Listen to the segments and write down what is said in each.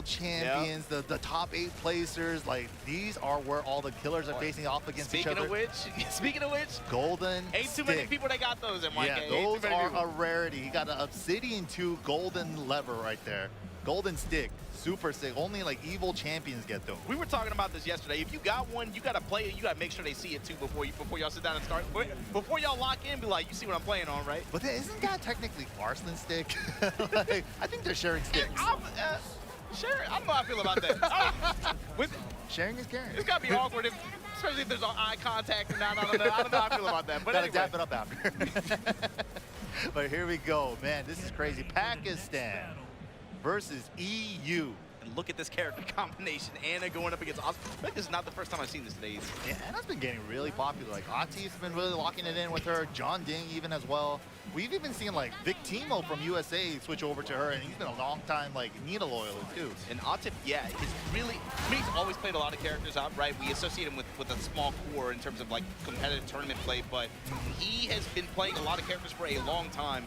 world champions, the top 8 placers. Like, these are where all the killers are facing off against each other. Speaking of which, golden ain't too many people that got those in my game. Yeah, those are a rarity. He got an Obsidian 2 golden lever right there. Golden stick, super sick. Only like evil champions get those. We were talking about this yesterday. If you got one, you gotta play it. You gotta make sure they see it too before y'all sit down and start. Before y'all lock in, be like, you see what I'm playing on, right? But then, isn't that technically Arslan stick? Like, I think they're sharing sticks. Sharing? I don't know how I feel about that. Sharing is caring. It's gotta be awkward, especially if there's eye contact and not. I don't know how I feel about that. But gotta anyway. dap it up after. But here we go, man. This is crazy. Pakistan versus EU. And look at this character combination. Anna going up against Oscar. I feel like this is not the first time I've seen this today. Yeah, Anna's been getting really popular. Like, ATIF's been really locking it in with her. John Ding even as well. We've even seen, like, Vic Timo from USA switch over to her, and he's been a long time, like, Nita loyalist, too. And ATIF, yeah, he's really, I mean, he's always played a lot of characters out, right? We associate him with a small core in terms of, like, competitive tournament play, but he has been playing a lot of characters for a long time.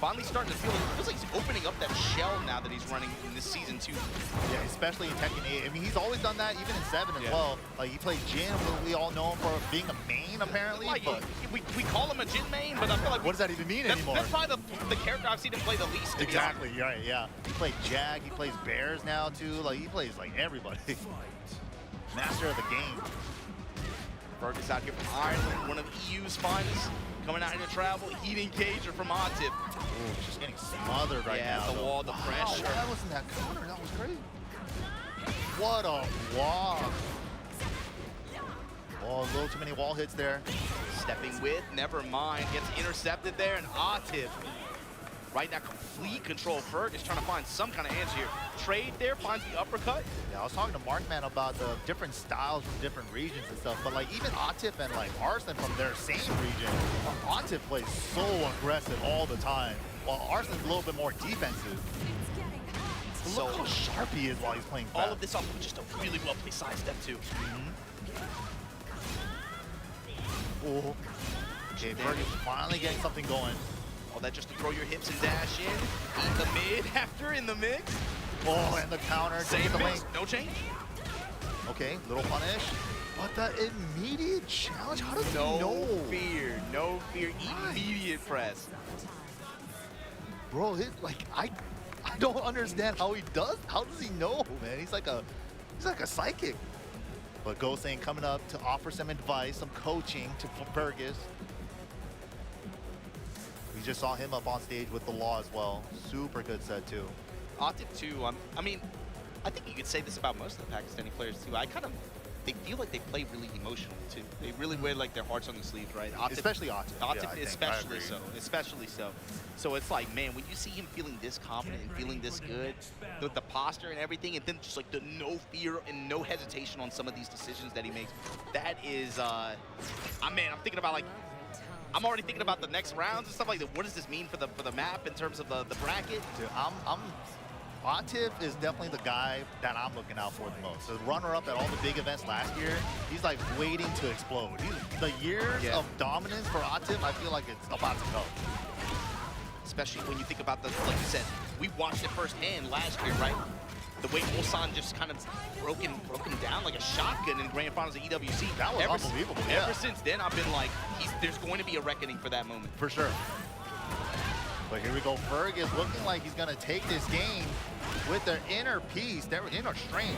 Finally starting to feel like, it feels like he's opening up that shell now that he's running in this season 2. Yeah, especially in Tekken 8. I mean, he's always done that, even in 7 as well. Like, he played Jin, we all know him for being a main, apparently. Like, but we call him a Jin main, but I feel like... What does that even mean anymore? That's probably the character I've seen him play the least. Exactly, right, yeah. He played Jag, he plays Bears now, too. Like, he plays, like, everybody. Master of the game. FERGUS out here from Ireland, one of EU's finest. Coming out here to travel, heat engager from ATIF. Ooh, just getting smothered right now. Yeah, the wall, the pressure. Wow, that wasn't that counter, that was crazy. What a wall. Oh, a little too many wall hits there. Stepping with, never mind, gets intercepted there, and ATIF. Right now, complete control. FERGUS trying to find some kind of answer here. Trade there, finds the uppercut. Yeah, I was talking to Markman about the different styles from different regions and stuff, but like even ATIF and like Arslan from their same region, ATIF plays so aggressive all the time, while Arslan's a little bit more defensive. So look how sharp he is while he's playing fast. All of this off with just a really well-placed sidestep too. Oh. Okay, FERGUS finally getting something going. All that just to throw your hips and dash in. Eat the mid after in the mix. Oh, and the counter. Same mix, no change. Okay, little punish. But the immediate challenge, how does he know? No fear, immediate press. Bro, I don't understand how he does. How does he know, man? He's like a psychic. But Gosane coming up to offer some advice, some coaching to FERGUS. We just saw him up on stage with the law as well. Super good set too. ATIF too. I mean, I think you could say this about most of the Pakistani players too. They feel like they play really emotionally too. They really wear like their hearts on the sleeves, right? ATIF, especially ATIF. ATIF, Yeah, especially so. So it's like, man, when you see him feeling this confident and feeling this good, with the posture and everything, and then just like the no fear and no hesitation on some of these decisions that he makes, that is, man, I'm thinking about like. I'm already thinking about the next rounds and stuff like that. What does this mean for the map in terms of the bracket? Dude, ATIF is definitely the guy that I'm looking out for the most. The runner-up at all the big events last year, he's like waiting to explode. The years of dominance for ATIF, I feel like it's about to go. Especially when you think about the, like you said, we watched it firsthand last year, right? The way Ulsan just kind of broken down like a shotgun in grand finals of EWC. That was unbelievable. Ever since then, I've been like, there's going to be a reckoning for that moment. For sure. But here we go, FERGUS looking like he's gonna take this game with their inner peace, their inner strength.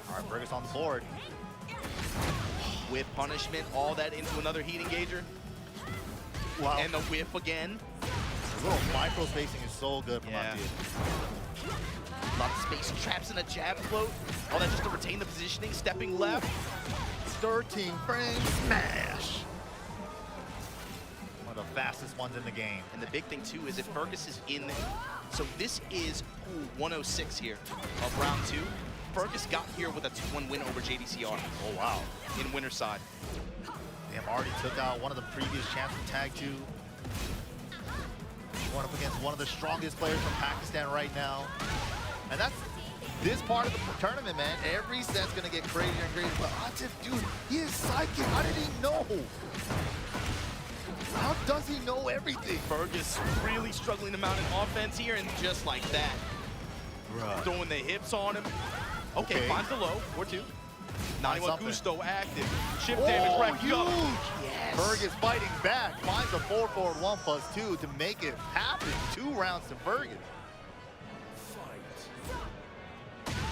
All right, FERGUS on the board. Whip punishment, all that into another heat engager. Wow. And the whip again. The little micro spacing is so good from ATIF. A lot of space traps in a jab float. All that just to retain the positioning, stepping left. 13 frame smash. One of the fastest ones in the game. And the big thing too is if FERGUS is in, so this is 106 here of round 2. FERGUS got here with a 2-1 win over JDCR. Oh wow. In winner's side. Damn, already took out one of the previous champs from Tag 2. Going up against one of the strongest players from Pakistan right now. And that's this part of the tournament, man. Every set's gonna get crazier and crazier. But ATIF, dude, he is psychic. How did he know? How does he know everything? Fergus really struggling to mount an offense here, and just like that, throwing the hips on him. Okay, finds the low, 4-2. 91 Gusto active. Chip damage racked up. Yes. Fergus fighting back, finds a 4-4-1 plus 2 to make it happen. 2 rounds to Fergus.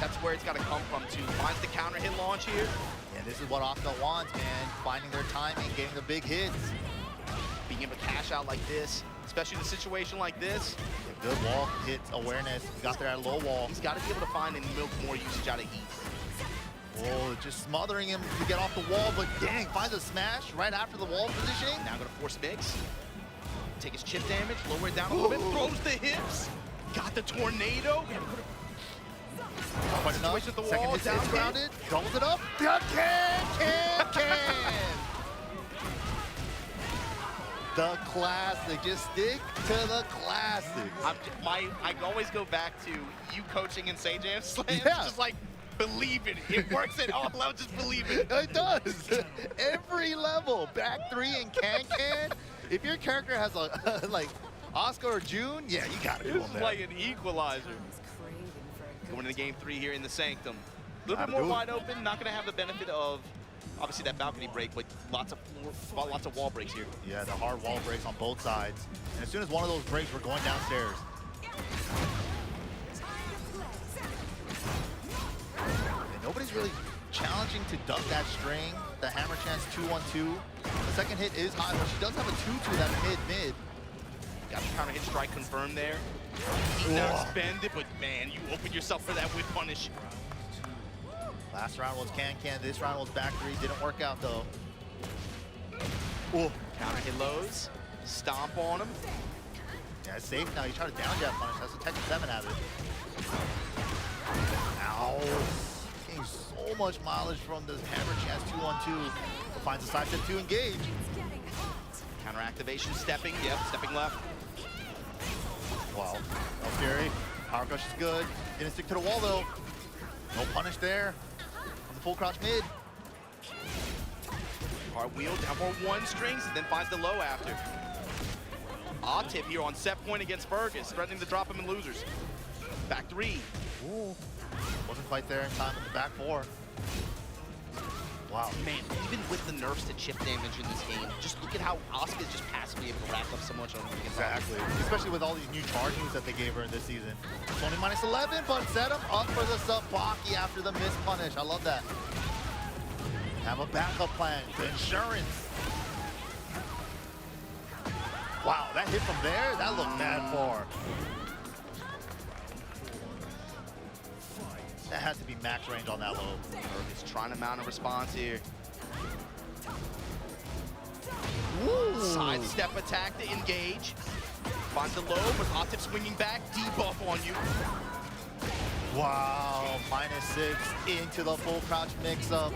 That's where it's got to come from, too. Finds the counter hit launch here. Yeah, this is what Oscar wants, man. Finding their timing, getting the big hits. Being able to cash out like this, especially in a situation like this. Yeah, good wall hits awareness. He got there at a low wall. He's got to be able to find and milk more usage out of heat. Oh, just smothering him to get off the wall, but dang, finds a smash right after the wall positioning. Now gonna force mix. Take his chip damage, lower it down a little bit, throws the hips. Got the tornado. Quite enough. With the Second wall, hit down is grounded, doubles it up. Can. The classic, just stick to the classic. I always go back to you coaching in Say Jam Slams, Yeah. just like, believe it. It works at all levels, just believe it. It does. Every level. Back 3 and can. If your character has a, like Oscar or June, yeah, you gotta do This them is there. like an equalizer. Going into game 3 here in the Sanctum. A little bit more wide open, not gonna have the benefit of obviously that balcony break, but lots of wall breaks here. Yeah, the hard wall breaks on both sides. And as soon as one of those breaks, we're going downstairs. And nobody's really challenging to duck that string. The hammer chance 2-1-2. The second hit is high, but she does have a 2-2 that mid. Got the counter hit strike confirmed there. Now spend it, but man, you opened yourself for that whip punish. Last round was can. This round was back 3. Didn't work out though. Oh, counter hit lows. Stomp on him. Yeah, it's safe now. You try to down jab punish. That's a Tekken 7 habit. Ow. Getting so much mileage from this hammer chance 2-1-2. Finds a side step to engage. Counter activation, stepping left. Wow. No fury. Power crush is good. Didn't stick to the wall though. No punish there. On the full crouch mid. Hard wheel, down for 1 strings, and then finds the low after. ATIF here on set point against Fergus, threatening to drop him in losers. Back 3. Ooh. Wasn't quite there in time with the back 4. Wow. Man, even with the nerfs to chip damage in this game, just look at how Asuka is just passively able to rack up so much on him. Exactly. Especially with all these new charge moves that they gave her in this season. It's only -11, but set him up for the sub-Baki after the missed punish. I love that. Have a backup plan. The insurance. Wow, that hit from there, that looked mad far. That has to be max range on that low. Fergus trying to mount a response here. Ooh. Sidestep attack to engage. Finds the low, but ATIF swinging back, debuff on you. Wow, -6 into the full crouch mix-up.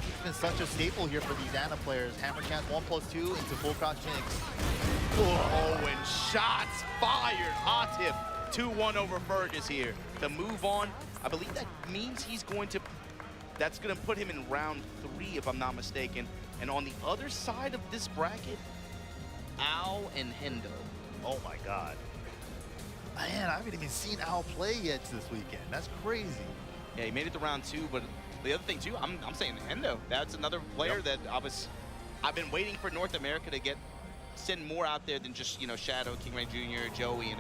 It's been such a staple here for these Ana players. Hammer chance 1+2 into full crouch mix. Oh, and shots fired. ATIF 2-1 over Fergus here. To move on, I believe that means that's going to put him in round 3, if I'm not mistaken. And on the other side of this bracket, Al and Hendo. Oh my God. Man, I haven't even seen Al play yet this weekend. That's crazy. Yeah, he made it to round 2, but the other thing too, I'm saying Hendo. That's another player that I've been waiting for North America to send more out there than just, you know, Shadow, King Ray Jr., Joey, and